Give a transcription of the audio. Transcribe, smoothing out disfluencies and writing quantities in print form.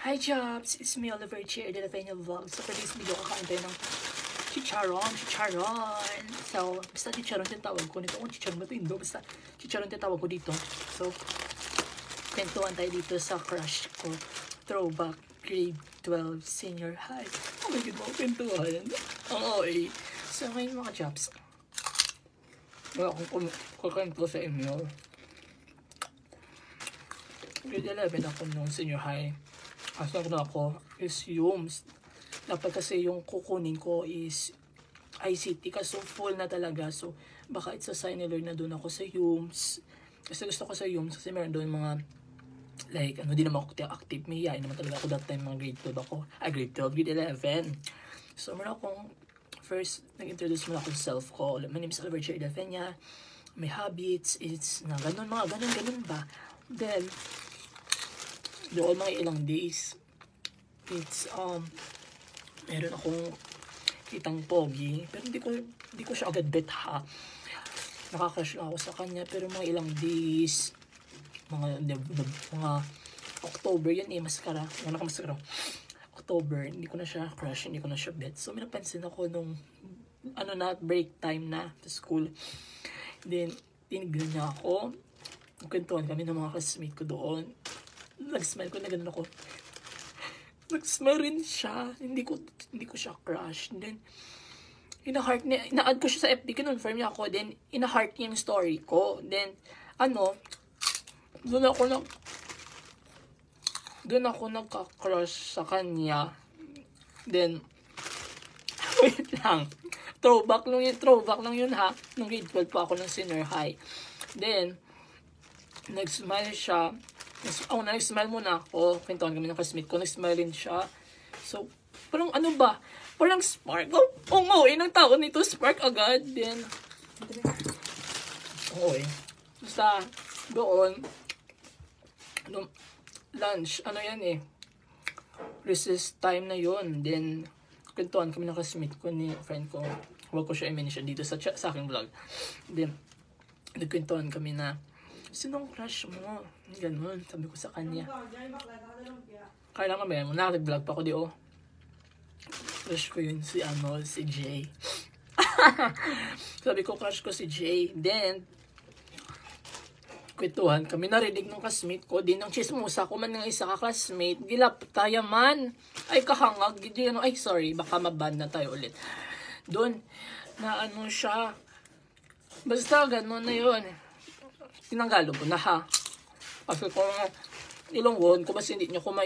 Hi Jobs! It's me Oliver Chia, the Lavenia Vlog. So for this video, kakain tayo ng chicharon. So, basta chicharon tinatawag ko. Nito kung chicharon ba ito? Hindi. Basta chicharon tinatawag ko dito. So, kwentuhan tayo dito sa crush ko. Throwback grade 12 senior high. Oh my God, mga kwentuhan. Ang OA. So ngayon mga Jobs, wala akong kukwento sa inyo. Grade 11 ako nung senior high. Asa na ako is UMS. Dapat kasi yung kukunin ko is ICT kaso full na talaga. So baka it's a sign ni Lord na doon ako sa UMS. Kasi gusto ko sa UMS kasi meron doon mga like ano, di naman ako active. May yain naman talaga ako that time, mga grade 12 ako. Grade 12, grade 11. So meron akong first nag-introduce mo na ako sa self ko. My name is Oliver Chia Lavenia. My habits is na ganun, mga ganun ba. Then doon mga ilang days, it's meron akong kitang pogi, pero hindi ko siya agad bet ha. Nakakrush lang ako sa kanya, pero mga ilang days, mga October yun maskara, nakamascara. October, hindi ko na siya crush, hindi ko na siya bet. So may napansin ako nung break time na sa school. Then tinignan niya ako, nagkwentuhan kami ng mga classmate ko doon. Nag-smile ko na ganun ako. Nag-smile rin siya. Hindi ko siya crush. And then, ina-heart niya, ina-add ko siya sa FB, kinonfirm niya ako. Then, ina-heart niya yung story ko. Then, doon ako nagka-crush sa kanya. Then, wait lang. Throwback lang yun ha. Nung grade 12 pa ako ng senior high. Then, nag-smile siya. Nag-smile muna ako. Kwentuhan kami ng classmate ko. Nag-smile rin siya. So, parang parang spark. Inang tao nito, spark agad. Then, basta, doon, lunch, recess time na yun. Then, kwentuhan kami ng classmate ko ni friend ko. Huwag ko siya i-mention dito sa aking vlog. Then, nagkwentuhan kami na, sinong crush mo? Ganun, sabi ko sa kanya. Kaya lang kami, nag-vlog pa ako di Crush ko yun si Jay. Sabi ko, crush ko si Jay. Then, kwentuhan kami, narinig ng classmate ko. Di nang chismosa ko man ng isa ka classmate. Gilap tayo man. Ay, kahangag. Ay, sorry, baka maban na tayo ulit. Doon, na siya. Basta, ganun na yun. Tinanggalo ko na ha. Kasi kung ilonggon, kung mas hindi nyo kumain,